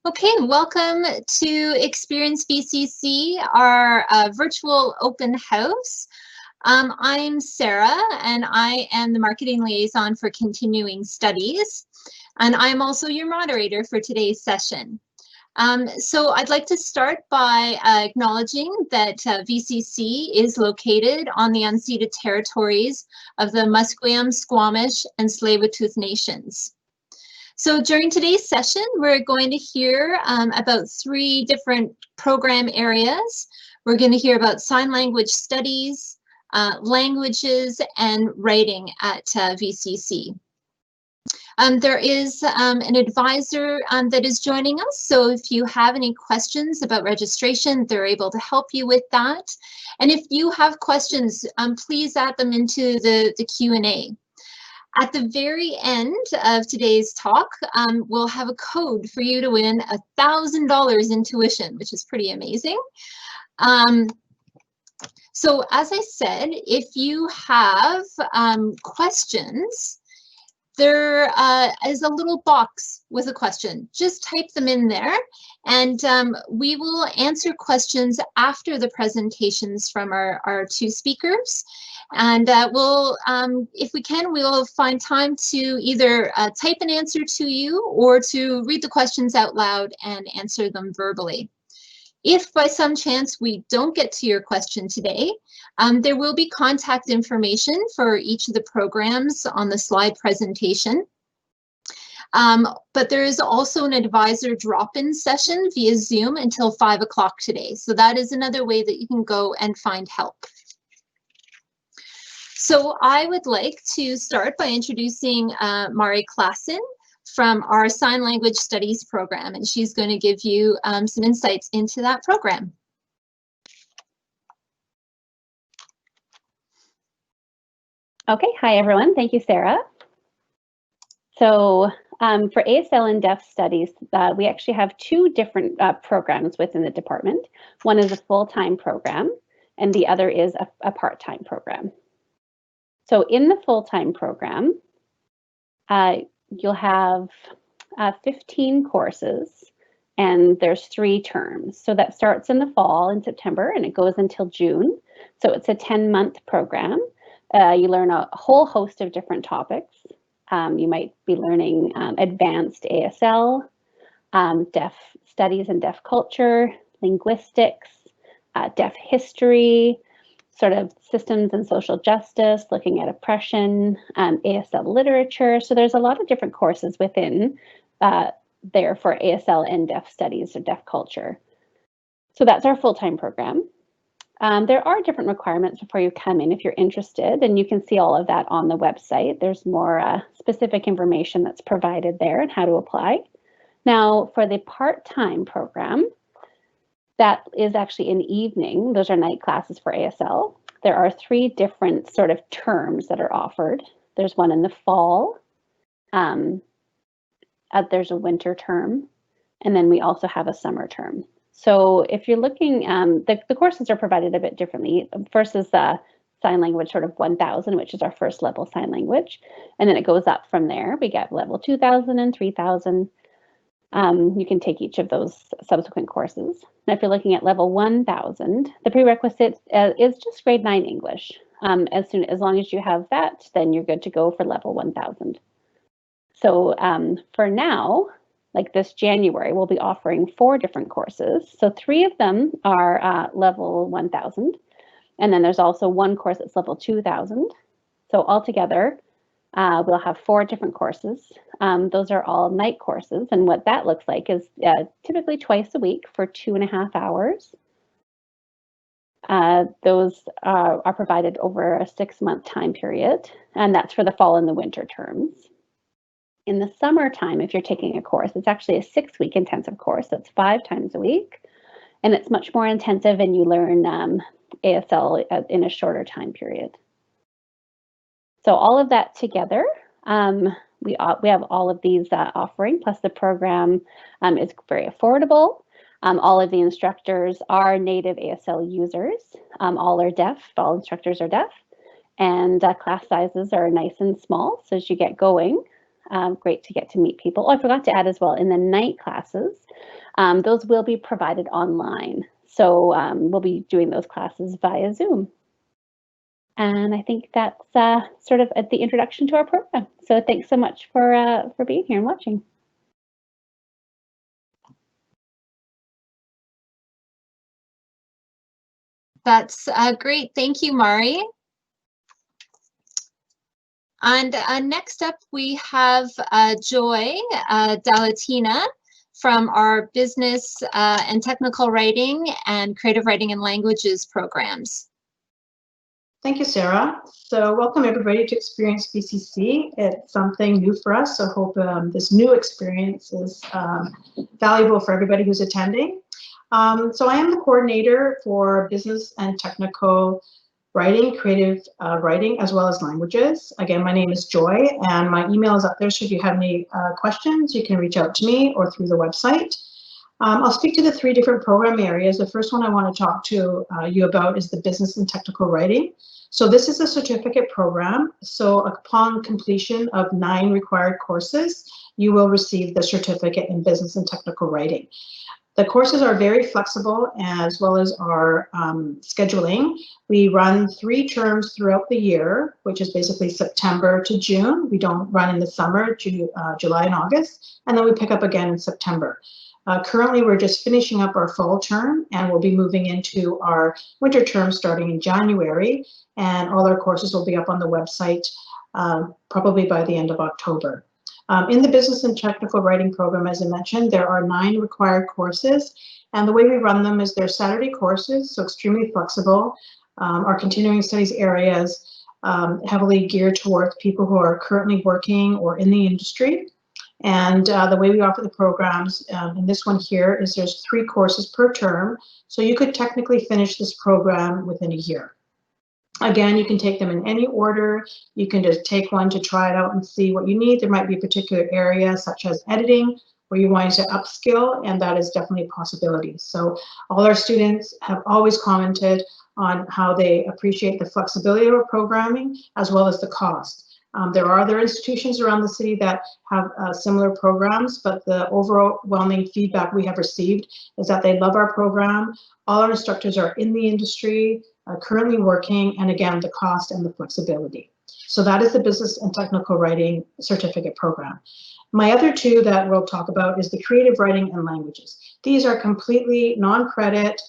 Okay, welcome to Experience VCC, our virtual open house. I'm Sarah, and I am the marketing liaison for continuing studies, and I'm also your moderator for today's session. So I'd like to start by acknowledging that VCC is located on the unceded territories of the Musqueam, Squamish, and Tsleil-Waututh Nations. So during today's session, we're going to hear about 3 different program areas. We're going to hear about sign language studies, languages, and writing at VCC. There is an advisor that is joining us, so if you have any questions about registration, they're able to help you with that. And if you have questions, please add them into the Q&A. At the very end of today's talk, we'll have a code for you to win $1,000 in tuition, which is pretty amazing. So as I said, if you have questions, there is a little box with a question. Just type them in there, and we will answer questions after the presentations from our 2 speakers. And we'll, if we can, we'll find time to either type an answer to you or to read the questions out loud and answer them verbally. If by some chance we don't get to your question today, there will be contact information for each of the programs on the slide presentation. But there is also an advisor drop-in session via Zoom until 5 o'clock today. So that is another way that you can go and find help. So I would like to start by introducing Mari Klassen from our Sign Language Studies program, and she's going to give you some insights into that program. Okay, hi everyone. Thank you, Sarah. So for ASL Deaf Studies, we actually have 2 different programs within the department. One is a full-time program, and the other is a part-time program. So in the full-time program, you'll have 15 courses, and there's 3 terms. So that starts in the fall in September, and it goes until June. So it's a 10-month program. You learn a whole host of different topics. You might be learning advanced ASL, deaf studies and deaf culture, linguistics, deaf history, sort of systems and social justice, looking at oppression, ASL literature. So there's a lot of different courses within there for ASL and deaf studies or deaf culture. So that's our full-time program. There are different requirements before you come in if you're interested, and you can see all of that on the website. There's more specific information that's provided there and how to apply. Now, for the part-time program, that is actually an evening. Those are night classes for ASL. There are 3 different sort of terms that are offered. There's one in the fall. There's a winter term, and then we also have a summer term. So if you're looking, the courses are provided a bit differently. First is the sign language sort of 1000, which is our first level sign language. And then it goes up from there. We get level 2000 and 3000. You can take each of those subsequent courses. Now, if you're looking at level 1000, the prerequisite is just grade 9 English. As long as you have that, then you're good to go for level 1000. So for now, like this January, we'll be offering 4 different courses. So 3 of them are level 1000. And then there's also 1 course that's level 2000. So altogether, we'll have 4 different courses. Those are all night courses. And what that looks like is typically twice a week for 2.5 hours. Those are provided over a 6-month time period. And that's for the fall and the winter terms. In the summertime, if you're taking a course, it's actually a 6-week intensive course. That's 5 times a week. And it's much more intensive, and you learn ASL in a shorter time period. So all of that together, we have all of these offering, plus the program is very affordable. All of the instructors are native ASL users. All are deaf, all instructors are deaf. And class sizes are nice and small, so as you get going, great to get to meet people. Oh, I forgot to add as well, in the night classes, those will be provided online. So we'll be doing those classes via Zoom. And I think that's sort of at the introduction to our program. So thanks so much for being here and watching. That's great. Thank you, Mari. And next up, we have Joy Dalatina from our Business and Technical Writing and Creative Writing and Languages programs. Thank you, Sarah. So welcome everybody to Experience VCC. It's something new for us, so I hope this new experience is valuable for everybody who's attending. So I am the coordinator for Business and Technical Writing, Creative Writing, as well as Languages. Again, my name is Joy, and my email is up there, so if you have any questions, you can reach out to me or through the website. I'll speak to the 3 different program areas. The first one I want to talk to you about is the Business and Technical Writing. So this is a certificate program. So upon completion of 9 required courses, you will receive the certificate in Business and Technical Writing. The courses are very flexible, as well as our scheduling. We run 3 terms throughout the year, which is basically September to June. We don't run in the summer, July and August, and then we pick up again in September. Currently, we're just finishing up our fall term, and we'll be moving into our winter term starting in January, and all our courses will be up on the website probably by the end of October. In the Business and Technical Writing program, as I mentioned, there are 9 required courses, and the way we run them is they're Saturday courses, so extremely flexible. Our continuing studies areas heavily geared towards people who are currently working or in the industry. And the way we offer the programs in this one here is there's 3 courses per term, so you could technically finish this program within a year. Again, you can take them in any order. You can just take one to try it out and see what you need. There might be a particular area such as editing where you want to upskill, and that is definitely a possibility. So all our students have always commented on how they appreciate the flexibility of our programming as well as the cost. There are other institutions around the city that have similar programs, but the overwhelming feedback we have received is that they love our program. All our instructors are in the industry, currently working, and again, the cost and the flexibility. So that is the Business and Technical Writing Certificate Program. My other 2 that we'll talk about is the Creative Writing and Languages. These are completely non-credit,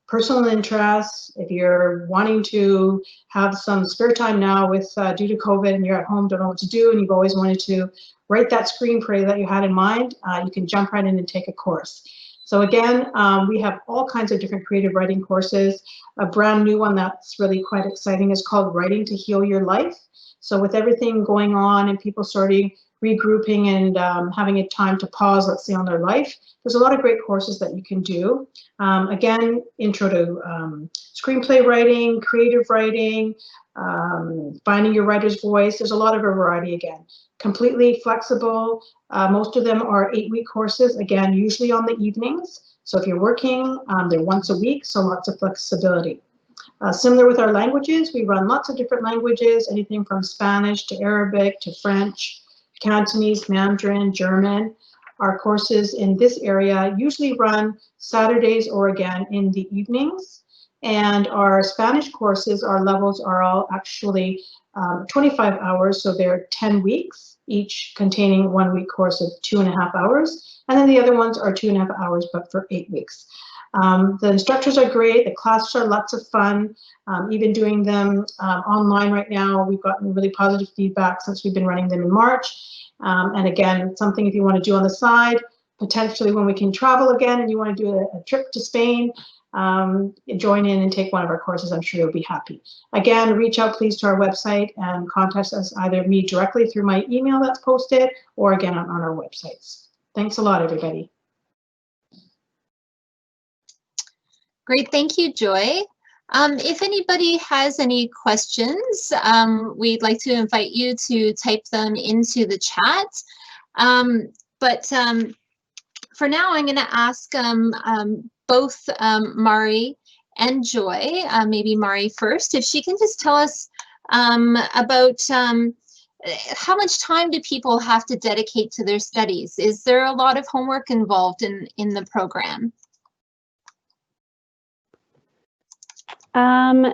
personal interests. If you're wanting to have some spare time now with due to COVID and you're at home, don't know what to do, and you've always wanted to write that screenplay that you had in mind, you can jump right in and take a course. So again, we have all kinds of different creative writing courses. A brand new one that's really quite exciting is called Writing to Heal Your Life. So with everything going on and people starting regrouping and having a time to pause, let's say, on their life, there's a lot of great courses that you can do. Again, intro to screenplay writing, creative writing, finding your writer's voice. There's a lot of a variety again. Completely flexible. Most of them are 8-week courses, again, usually on the evenings. So if you're working, they're once a week, so lots of flexibility. Similar with our languages, we run lots of different languages, anything from Spanish to Arabic to French, Cantonese, Mandarin, German. Our courses in this area usually run Saturdays or again in the evenings. And our Spanish courses, our levels are all actually 25 hours, so they're 10 weeks, each containing 1-week course of 2.5 hours. And then the other ones are 2.5 hours, but for 8 weeks. The instructors are great. The classes are lots of fun. Even doing them online right now, we've gotten really positive feedback since we've been running them in March. And again, something if you want to do on the side, potentially when we can travel again and you want to do a trip to Spain, join in and take one of our courses. I'm sure you'll be happy. Again, reach out please to our website and contact us, either me directly through my email that's posted or again on our websites. Thanks a lot, everybody. Great, thank you, Joy. If anybody has any questions, we'd like to invite you to type them into the chat. But for now, I'm going to ask both Mari and Joy, maybe Mari first, if she can just tell us about how much time do people have to dedicate to their studies? Is there a lot of homework involved in the program? Yeah,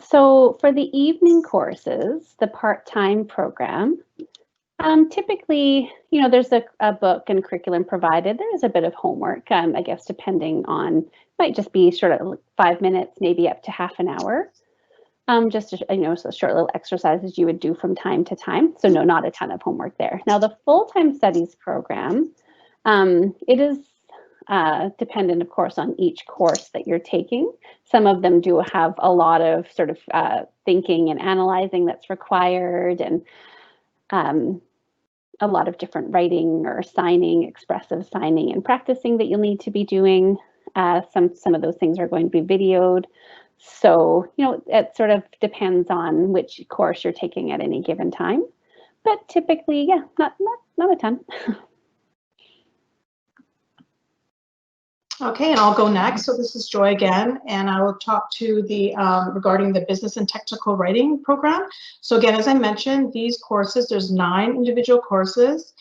so for the evening courses, the part-time program, typically, you know, there's a book and curriculum provided. There is a bit of homework, I guess, depending on, might just be sort of 5 minutes, maybe up to half an hour. Just to, you know, so short little exercises you would do from time to time. So no, not a ton of homework there. Now the full-time studies program, it is dependent, of course, on each course that you're taking. Some of them do have a lot of sort of thinking and analyzing that's required, and a lot of different writing or signing, expressive signing and practicing that you'll need to be doing. Some of those things are going to be videoed. So, you know, it sort of depends on which course you're taking at any given time. But typically, yeah, not a ton. Okay, and I'll go next. So this is Joy again, and I will talk to the regarding the business and technical writing program. So again, as I mentioned, these courses, there's 9 individual courses,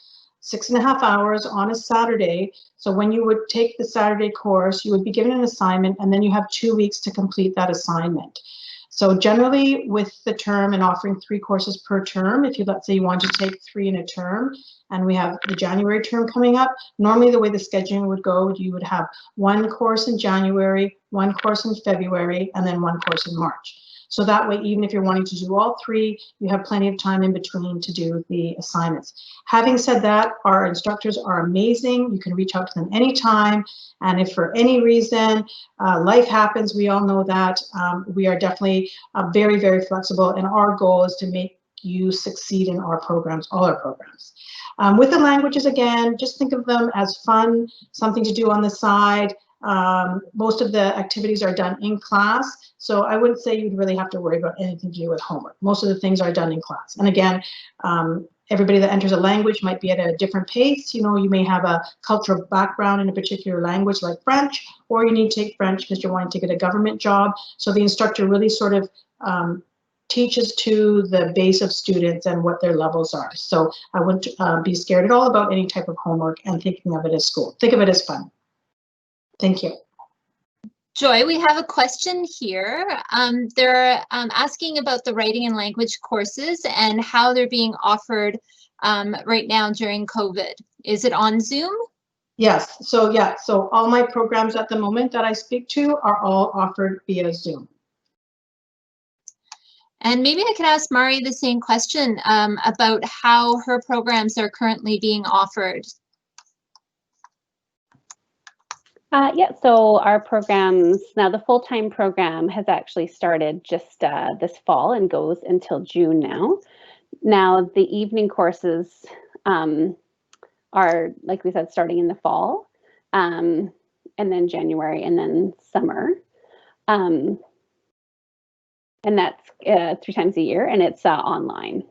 6.5 hours on a Saturday. So when you would take the Saturday course, you would be given an assignment, and then you have 2 weeks to complete that assignment. So generally with the term and offering 3 courses per term, if you, let's say you want to take 3 in a term, and we have the January term coming up, normally the way the scheduling would go, you would have 1 course in January, 1 course in February, and then 1 course in March. So that way, even if you're wanting to do all 3, you have plenty of time in between to do the assignments. Having said that, our instructors are amazing. You can reach out to them anytime. And if for any reason life happens, we all know that, we are definitely very, very flexible. And our goal is to make you succeed in our programs, all our programs. With the languages, again, just think of them as fun, something to do on the side. Most of the activities are done in class, so I wouldn't say you'd really have to worry about anything to do with homework. Most of the things are done in class. And again, everybody that enters a language might be at a different pace. You know, you may have a cultural background in a particular language like French, or you need to take French because you're wanting to get a government job. So the instructor really sort of teaches to the base of students and what their levels are. So I wouldn't be scared at all about any type of homework and thinking of it as school. Think of it as fun. Thank you. Joy, we have a question here. They're asking about the writing and language courses and how they're being offered right now during COVID. Is it on Zoom? Yes, so yeah, so all my programs at the moment that I speak to are all offered via Zoom. And maybe I could ask Mari the same question about how her programs are currently being offered. Yeah, so our programs, now the full-time program has actually started just this fall and goes until June now. Now the evening courses are, like we said, starting in the fall, and then January, and then summer. And that's 3 times a year, and it's online.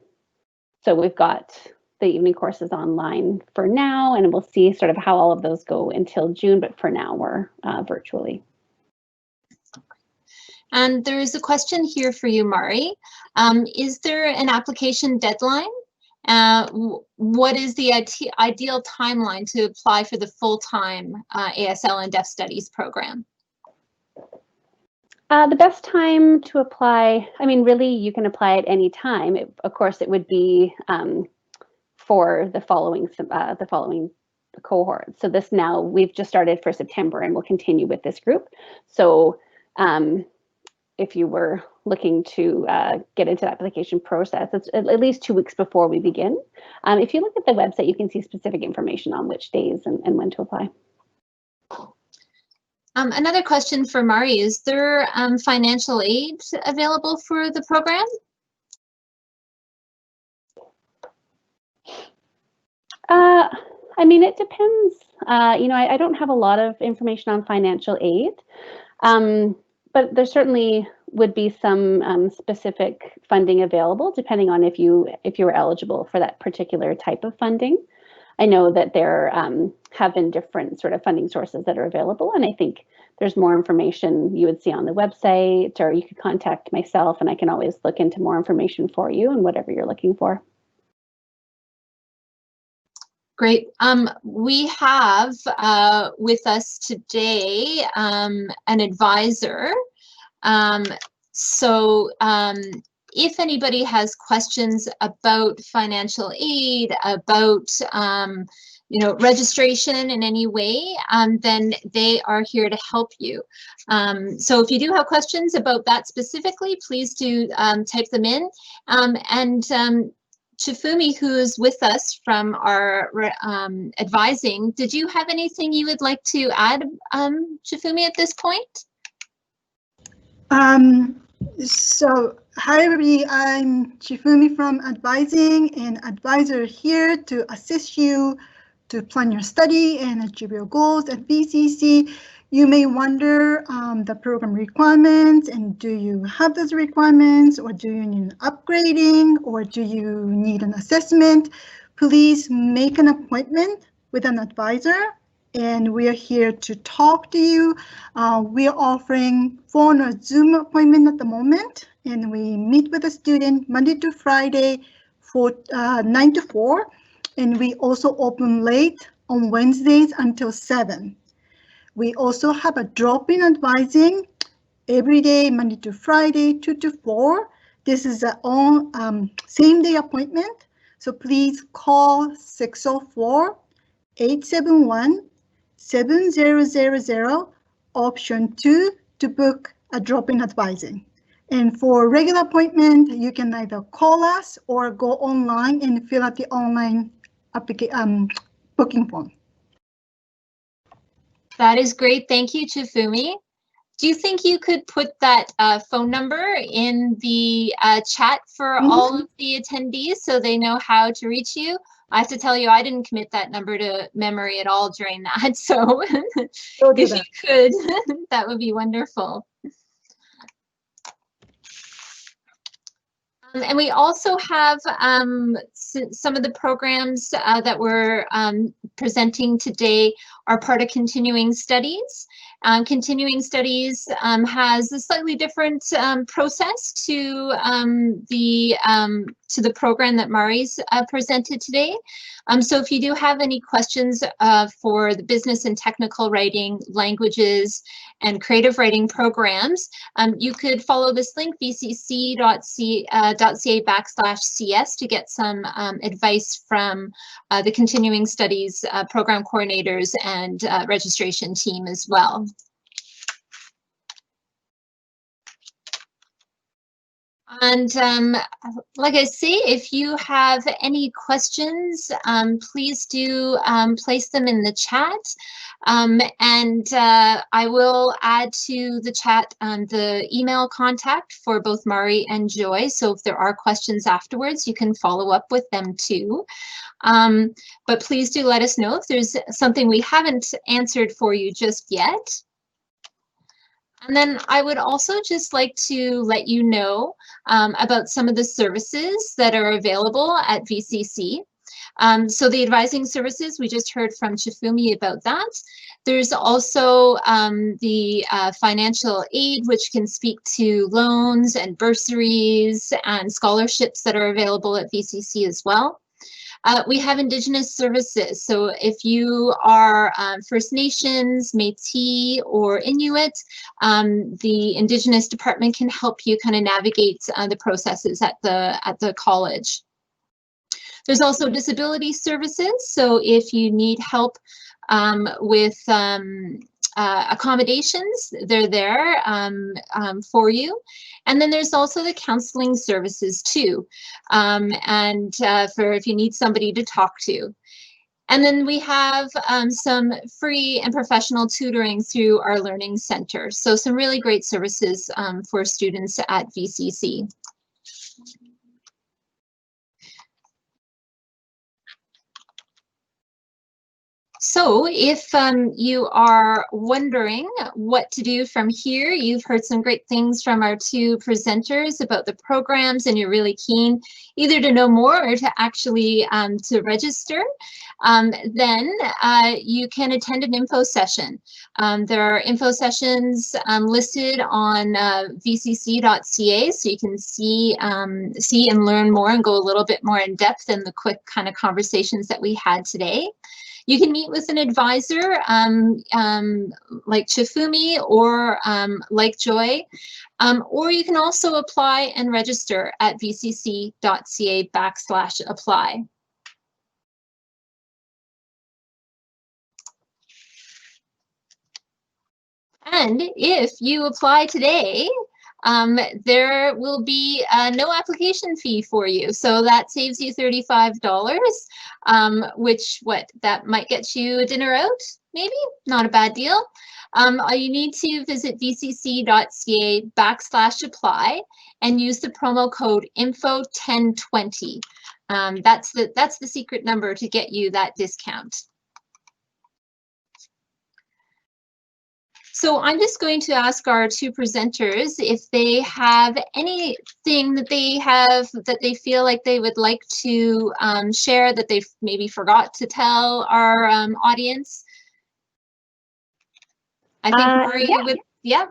So we've got the evening courses online for now, and we'll see sort of how all of those go until June, but for now we're virtually. And there is a question here for you, Mari. Is there an application deadline? What is the ideal timeline to apply for the full-time ASL and Deaf Studies program? The best time to apply, I mean, really, you can apply at any time. Of course, it would be for the following cohort. So this now, we've just started for September and we'll continue with this group. So if you were looking to get into the application process, it's at least 2 weeks before we begin. If you look at the website, you can see specific information on which days and when to apply. Another question for Mari, is there financial aid available for the program? I mean, it depends. You know, I don't have a lot of information on financial aid, but there certainly would be some specific funding available depending on if you were eligible for that particular type of funding. I know that there have been different sort of funding sources that are available, and I think there's more information you would see on the website, or you could contact myself and I can always look into more information for you and whatever you're looking for. Great. We have with us today an advisor. If anybody has questions about financial aid, about registration in any way, then they are here to help you. So if you do have questions about that specifically, please do type them in. Chifumi, who's with us from our advising, did you have anything you would like to add, Chifumi, at this point? So hi everybody, I'm Chifumi from advising and advisor here to assist you to plan your study and achieve your goals at VCC. You may wonder the program requirements, and do you have those requirements, or do you need an upgrading, or do you need an assessment? Please make an appointment with an advisor, and we are here to talk to you. We are offering phone or Zoom appointment at the moment, and we meet with a student Monday to Friday for 9 to 4, and we also open late on Wednesdays until 7. We also have a drop-in advising every day, Monday to Friday, 2 to 4. This is a same-day appointment, so please call 604-871-7000, option 2 to book a drop-in advising. And for regular appointment, you can either call us or go online and fill out the online booking form. That is great. Thank you, Chifumi. Do you think you could put that phone number in the chat for all of the attendees so they know how to reach you? I have to tell you, I didn't commit that number to memory at all during that. So if you could, that would be wonderful. And we also have some of the programs that we're presenting today are part of continuing studies. Continuing studies has a slightly different process to the program that Mari's presented today. So if you do have any questions for the business and technical writing, languages, and creative writing programs, you could follow this link, vcc.ca/cs, to get some advice from the continuing studies program coordinators and registration team as well. And like I say, if you have any questions, please do place them in the chat. I will add to the chat the email contact for both Mari and Joy. So if there are questions afterwards, you can follow up with them too. But please do let us know if there's something we haven't answered for you just yet. And then I would also just like to let you know about some of the services that are available at VCC. So the advising services, we just heard from Chifumi about that. There's also the financial aid, which can speak to loans and bursaries and scholarships that are available at VCC as well. We have Indigenous services. So if you are First Nations, Métis, or Inuit, the Indigenous department can help you kind of navigate the processes at the college. There's also disability services. So if you need help with accommodations, they're there for you. And then there's also the counseling services too, for if you need somebody to talk to. And then we have some free and professional tutoring through our learning center. So some really great services for students at VCC. So if you are wondering what to do from here, you've heard some great things from our two presenters about the programs, and you're really keen either to know more or to actually to register, then you can attend an info session. There are info sessions listed on vcc.ca, so you can see and learn more and go a little bit more in depth in the quick kind of conversations that we had today. You can meet with an advisor like Chifumi or like Joy, or you can also apply and register at vcc.ca/apply. And if you apply today, there will be no application fee for you. So that saves you $35, which that might get you a dinner out, maybe, not a bad deal. You need to visit vcc.ca/apply and use the promo code info1020. That's the secret number to get you that discount. So I'm just going to ask our two presenters if they have anything that they feel like they would like to share that they've maybe forgot to tell our audience. I think Marie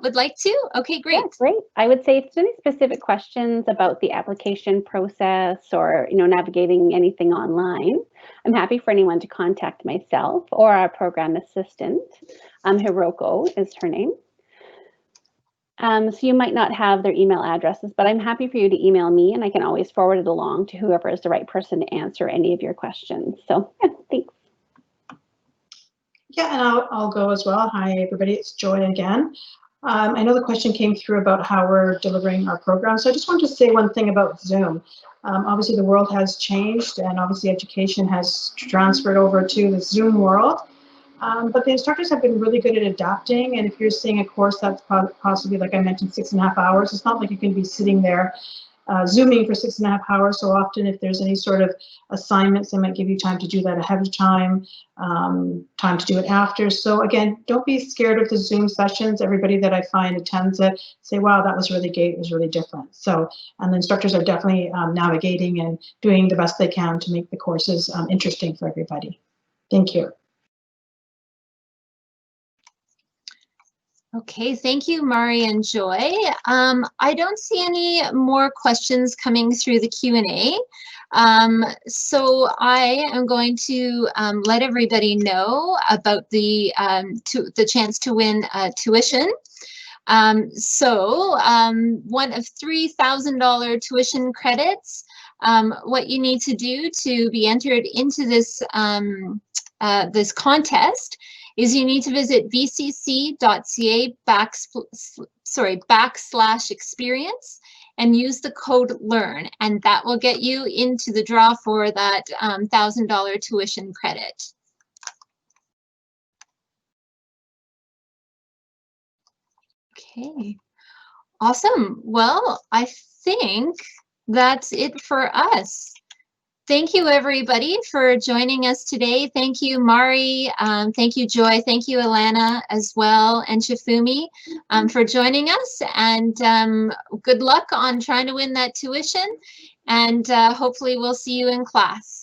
would like to. Okay, great. Yeah, great. I would say if there's any specific questions about the application process or navigating anything online, I'm happy for anyone to contact myself or our program assistant. Hiroko is her name. So you might not have their email addresses, but I'm happy for you to email me, and I can always forward it along to whoever is the right person to answer any of your questions. So yeah, thanks. Yeah, and I'll go as well. Hi, everybody. It's Joy again. I know the question came through about how we're delivering our program. So I just wanted to say one thing about Zoom. Obviously, the world has changed, and obviously education has transferred over to the Zoom world. But the instructors have been really good at adapting. And if you're seeing a course that's possibly, like I mentioned, 6.5 hours, it's not like you can be sitting there Zooming for 6.5 hours. So often if there's any sort of assignments, they might give you time to do that ahead of time, time to do it after. So again, don't be scared of the Zoom sessions. Everybody that I find attends it say, wow, that was really great, it was really different. So, and the instructors are definitely navigating and doing the best they can to make the courses interesting for everybody. Thank you. Okay, thank you, Mari and Joy. I don't see any more questions coming through the Q&A. So I am going to let everybody know about the chance to win tuition. One of $3,000 tuition credits. What you need to do to be entered into this this contest is you need to visit vcc.ca/experience and use the code LEARN, and that will get you into the draw for that $1,000 tuition credit. Okay, awesome. Well, I think that's it for us. Thank you, everybody, for joining us today. Thank you, Mari. Thank you, Joy. Thank you, Alana, as well, and Shifumi for joining us. And good luck on trying to win that tuition. And hopefully we'll see you in class.